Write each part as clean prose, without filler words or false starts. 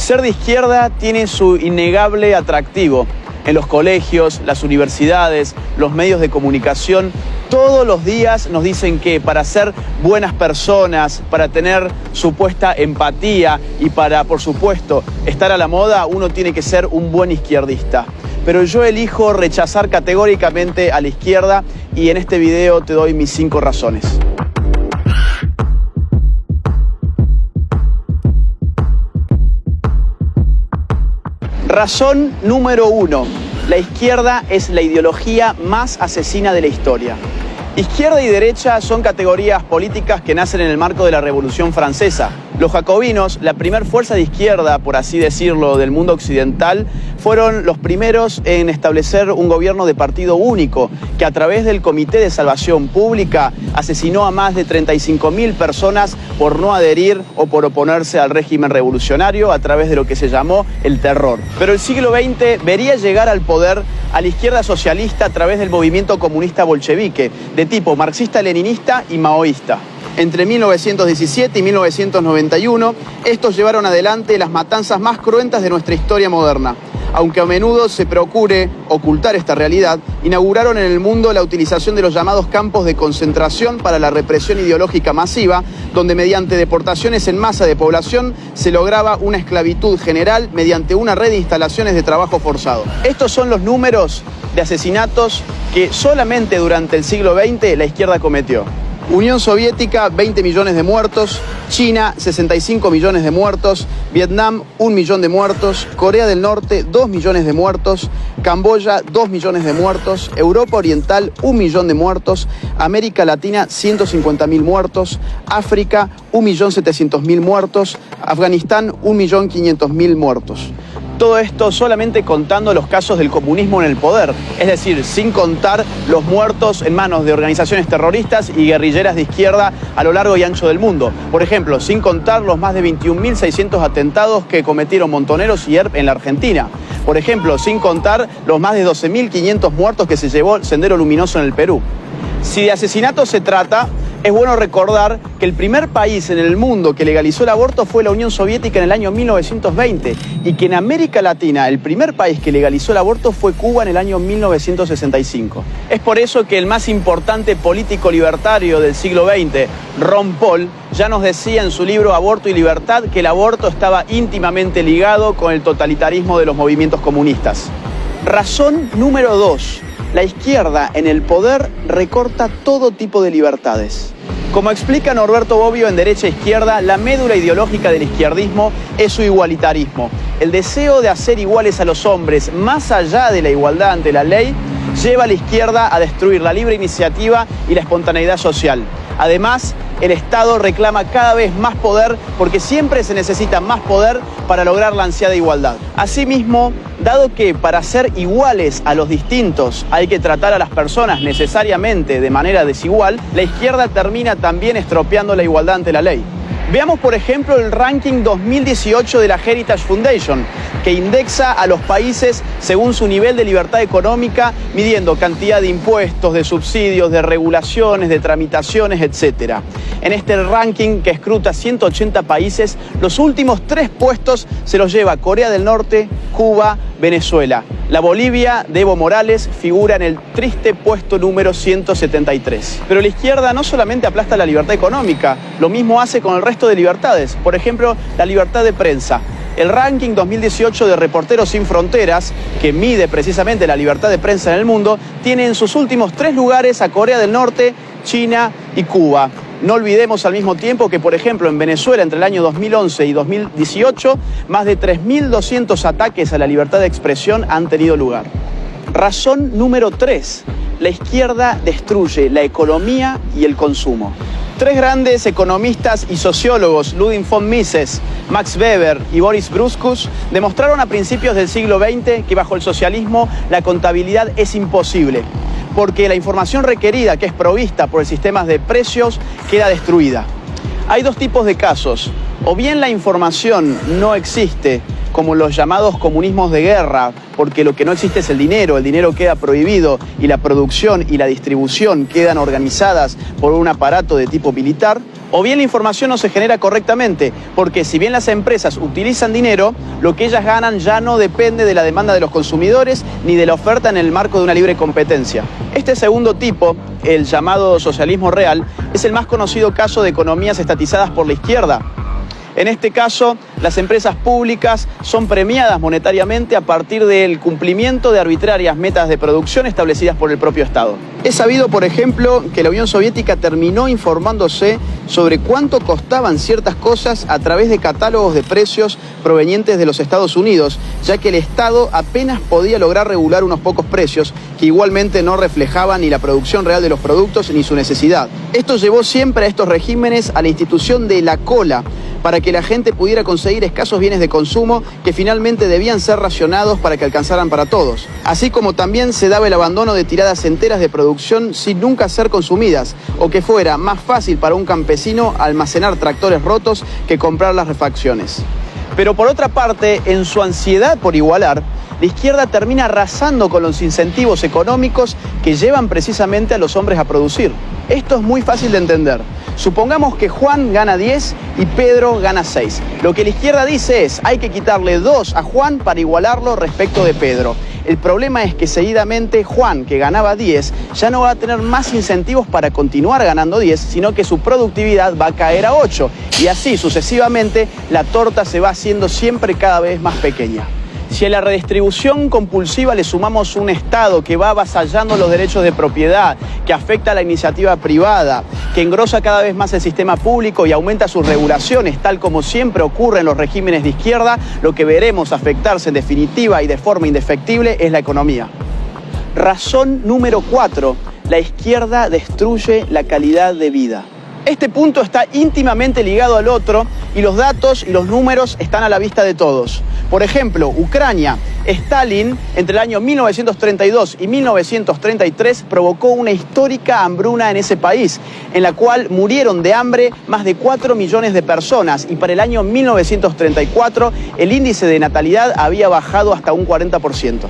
Ser de izquierda tiene su innegable atractivo. En los colegios, las universidades, los medios de comunicación, todos los días nos dicen que para ser buenas personas, para tener supuesta empatía y para, por supuesto, estar a la moda, uno tiene que ser un buen izquierdista. Pero yo elijo rechazar categóricamente a la izquierda y en este video te doy mis 5 razones. Razón número 1. La izquierda es la ideología más asesina de la historia. Izquierda y derecha son categorías políticas que nacen en el marco de la Revolución Francesa. Los jacobinos, la primer fuerza de izquierda, por así decirlo, del mundo occidental, fueron los primeros en establecer un gobierno de partido único, que a través del Comité de Salvación Pública asesinó a más de 35.000 personas por no adherir o por oponerse al régimen revolucionario a través de lo que se llamó el terror. Pero el siglo XX vería llegar al poder a la izquierda socialista a través del movimiento comunista bolchevique, de tipo marxista-leninista y maoísta. Entre 1917 y 1991, estos llevaron adelante las matanzas más cruentas de nuestra historia moderna. Aunque a menudo se procure ocultar esta realidad, inauguraron en el mundo la utilización de los llamados campos de concentración para la represión ideológica masiva, donde mediante deportaciones en masa de población se lograba una esclavitud general mediante una red de instalaciones de trabajo forzado. Estos son los números de asesinatos que solamente durante el siglo XX la izquierda cometió. Unión Soviética, 20 millones de muertos. China, 65 millones de muertos. Vietnam, 1 millón de muertos. Corea del Norte, 2 millones de muertos. Camboya, 2 millones de muertos. Europa Oriental, 1 millón de muertos. América Latina, 150.000 muertos. África, 1.700.000 muertos. Afganistán, 1.500.000 muertos. Todo esto solamente contando los casos del comunismo en el poder, es decir, sin contar los muertos en manos de organizaciones terroristas y guerrilleras de izquierda a lo largo y ancho del mundo. Por ejemplo, sin contar los más de 21.600 atentados que cometieron Montoneros y ERP en la Argentina. Por ejemplo, sin contar los más de 12.500 muertos que se llevó el Sendero Luminoso en el Perú. Si de asesinatos se trata, es bueno recordar que el primer país en el mundo que legalizó el aborto fue la Unión Soviética en el año 1920 y que en América Latina el primer país que legalizó el aborto fue Cuba en el año 1965. Es por eso que el más importante político libertario del siglo XX, Ron Paul, ya nos decía en su libro Aborto y Libertad que el aborto estaba íntimamente ligado con el totalitarismo de los movimientos comunistas. Razón número 2. La izquierda en el poder recorta todo tipo de libertades. Como explica Norberto Bobbio en Derecha e Izquierda, la médula ideológica del izquierdismo es su igualitarismo. El deseo de hacer iguales a los hombres, más allá de la igualdad ante la ley, lleva a la izquierda a destruir la libre iniciativa y la espontaneidad social. Además, el Estado reclama cada vez más poder porque siempre se necesita más poder para lograr la ansiada igualdad. Asimismo, dado que para ser iguales a los distintos hay que tratar a las personas necesariamente de manera desigual, la izquierda termina también estropeando la igualdad ante la ley. Veamos, por ejemplo, el ranking 2018 de la Heritage Foundation, que indexa a los países según su nivel de libertad económica, midiendo cantidad de impuestos, de subsidios, de regulaciones, de tramitaciones, etc. En este ranking, que escruta 180 países, los últimos 3 puestos se los lleva Corea del Norte, Cuba, Venezuela. La Bolivia de Evo Morales figura en el triste puesto número 173. Pero la izquierda no solamente aplasta la libertad económica, lo mismo hace con el resto de libertades. Por ejemplo, la libertad de prensa. El ranking 2018 de Reporteros Sin Fronteras, que mide precisamente la libertad de prensa en el mundo, tiene en sus últimos 3 lugares a Corea del Norte, China y Cuba. No olvidemos al mismo tiempo que, por ejemplo, en Venezuela, entre el año 2011 y 2018, más de 3.200 ataques a la libertad de expresión han tenido lugar. Razón número 3. La izquierda destruye la economía y el consumo. 3 grandes economistas y sociólogos, Ludwig von Mises, Max Weber y Boris Bruskus, demostraron a principios del siglo XX que bajo el socialismo la contabilidad es imposible, porque la información requerida, que es provista por el sistema de precios, queda destruida. Hay 2 tipos de casos. O bien la información no existe, como los llamados comunismos de guerra, porque lo que no existe es el dinero queda prohibido y la producción y la distribución quedan organizadas por un aparato de tipo militar, O bien la información no se genera correctamente, porque si bien las empresas utilizan dinero, lo que ellas ganan ya no depende de la demanda de los consumidores ni de la oferta en el marco de una libre competencia. Este segundo tipo, el llamado socialismo real, es el más conocido caso de economías estatizadas por la izquierda. En este caso, las empresas públicas son premiadas monetariamente a partir del cumplimiento de arbitrarias metas de producción establecidas por el propio Estado. Es sabido, por ejemplo, que la Unión Soviética terminó informándose sobre cuánto costaban ciertas cosas a través de catálogos de precios provenientes de los Estados Unidos, ya que el Estado apenas podía lograr regular unos pocos precios que igualmente no reflejaban ni la producción real de los productos ni su necesidad. Esto llevó siempre a estos regímenes a la institución de la cola, para que la gente pudiera conseguir escasos bienes de consumo que finalmente debían ser racionados para que alcanzaran para todos. Así como también se daba el abandono de tiradas enteras de producción sin nunca ser consumidas, o que fuera más fácil para un campesino almacenar tractores rotos que comprar las refacciones. Pero por otra parte, en su ansiedad por igualar, la izquierda termina arrasando con los incentivos económicos que llevan precisamente a los hombres a producir. Esto es muy fácil de entender. Supongamos que Juan gana 10 y Pedro gana 6. Lo que la izquierda dice es, hay que quitarle 2 a Juan para igualarlo respecto de Pedro. El problema es que seguidamente Juan, que ganaba 10, ya no va a tener más incentivos para continuar ganando 10, sino que su productividad va a caer a 8. Y así sucesivamente la torta se va haciendo siempre cada vez más pequeña. Si a la redistribución compulsiva le sumamos un Estado que va avasallando los derechos de propiedad, que afecta a la iniciativa privada, que engrosa cada vez más el sistema público y aumenta sus regulaciones, tal como siempre ocurre en los regímenes de izquierda, lo que veremos afectarse en definitiva y de forma indefectible es la economía. Razón número 4. La izquierda destruye la calidad de vida. Este punto está íntimamente ligado al otro y los datos y los números están a la vista de todos. Por ejemplo, Ucrania. Stalin, entre el año 1932 y 1933, provocó una histórica hambruna en ese país, en la cual murieron de hambre más de 4 millones de personas y para el año 1934 el índice de natalidad había bajado hasta un 40%.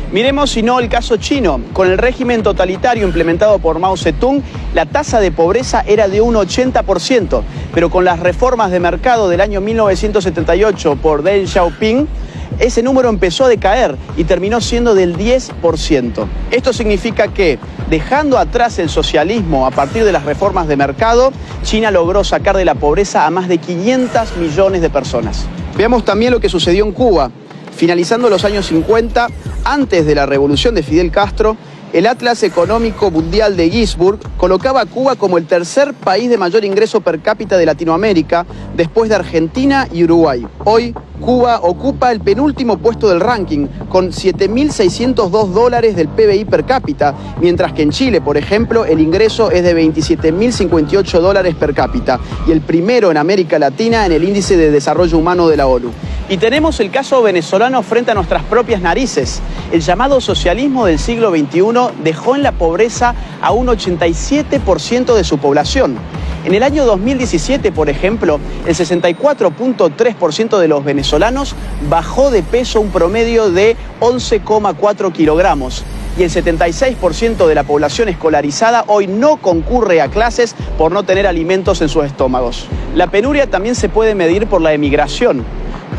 Miremos si no el caso chino. Con el régimen totalitario implementado por Mao Zedong, la tasa de pobreza era de un 80%, pero con las reformas de mercado del año 1978 por Deng Xiaoping, ese número empezó a decaer y terminó siendo del 10%. Esto significa que, dejando atrás el socialismo a partir de las reformas de mercado, China logró sacar de la pobreza a más de 500 millones de personas. Veamos también lo que sucedió en Cuba. Finalizando los años 50, antes de la revolución de Fidel Castro, el Atlas Económico Mundial de Ginzburg colocaba a Cuba como el tercer país de mayor ingreso per cápita de Latinoamérica, después de Argentina y Uruguay. Hoy, Cuba ocupa el penúltimo puesto del ranking, con $7.602 del PBI per cápita, mientras que en Chile, por ejemplo, el ingreso es de $27.058 per cápita, y el primero en América Latina en el Índice de Desarrollo Humano de la ONU. Y tenemos el caso venezolano frente a nuestras propias narices. El llamado socialismo del siglo XXI dejó en la pobreza a un 87% de su población. En el año 2017, por ejemplo, el 64.3% de los venezolanos bajó de peso un promedio de 11,4 kilogramos. Y el 76% de la población escolarizada hoy no concurre a clases por no tener alimentos en sus estómagos. La penuria también se puede medir por la emigración.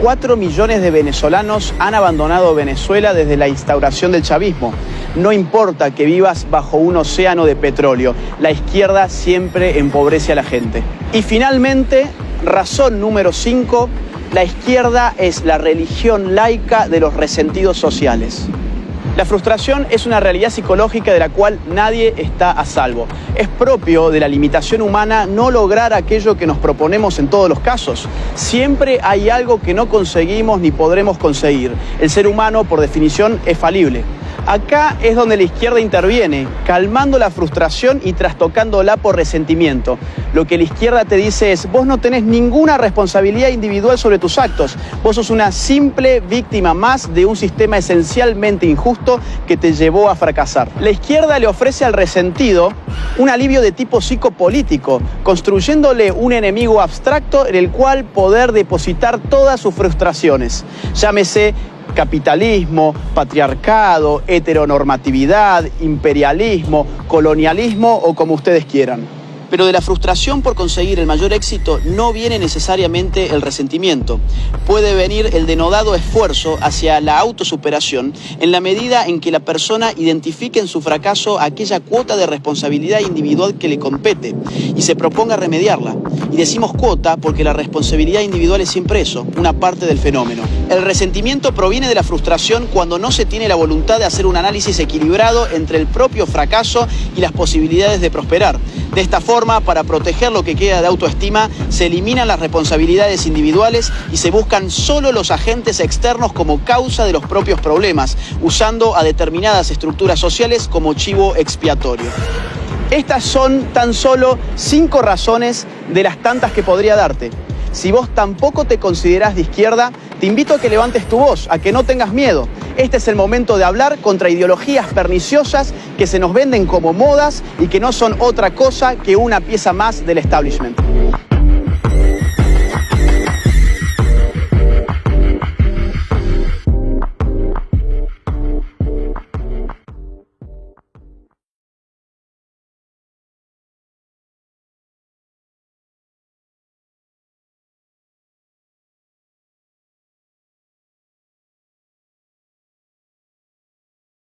4 millones de venezolanos han abandonado Venezuela desde la instauración del chavismo. No importa que vivas bajo un océano de petróleo, la izquierda siempre empobrece a la gente. Y finalmente, razón número 5, la izquierda es la religión laica de los resentidos sociales. La frustración es una realidad psicológica de la cual nadie está a salvo. Es propio de la limitación humana no lograr aquello que nos proponemos en todos los casos. Siempre hay algo que no conseguimos ni podremos conseguir. El ser humano, por definición, es falible. Acá es donde la izquierda interviene, calmando la frustración y trastocándola por resentimiento. Lo que la izquierda te dice es, vos no tenés ninguna responsabilidad individual sobre tus actos. Vos sos una simple víctima más de un sistema esencialmente injusto que te llevó a fracasar. La izquierda le ofrece al resentido un alivio de tipo psicopolítico, construyéndole un enemigo abstracto en el cual poder depositar todas sus frustraciones. Llámese capitalismo, patriarcado, heteronormatividad, imperialismo, colonialismo o como ustedes quieran. Pero de la frustración por conseguir el mayor éxito no viene necesariamente el resentimiento. Puede venir el denodado esfuerzo hacia la autosuperación en la medida en que la persona identifique en su fracaso aquella cuota de responsabilidad individual que le compete y se proponga remediarla. Y decimos cuota porque la responsabilidad individual es siempre eso, una parte del fenómeno. El resentimiento proviene de la frustración cuando no se tiene la voluntad de hacer un análisis equilibrado entre el propio fracaso y las posibilidades de prosperar. De esta forma, para proteger lo que queda de autoestima, se eliminan las responsabilidades individuales y se buscan solo los agentes externos como causa de los propios problemas, usando a determinadas estructuras sociales como chivo expiatorio. Estas son tan solo 5 razones de las tantas que podría darte. Si vos tampoco te considerás de izquierda, te invito a que levantes tu voz, a que no tengas miedo. Este es el momento de hablar contra ideologías perniciosas que se nos venden como modas y que no son otra cosa que una pieza más del establishment.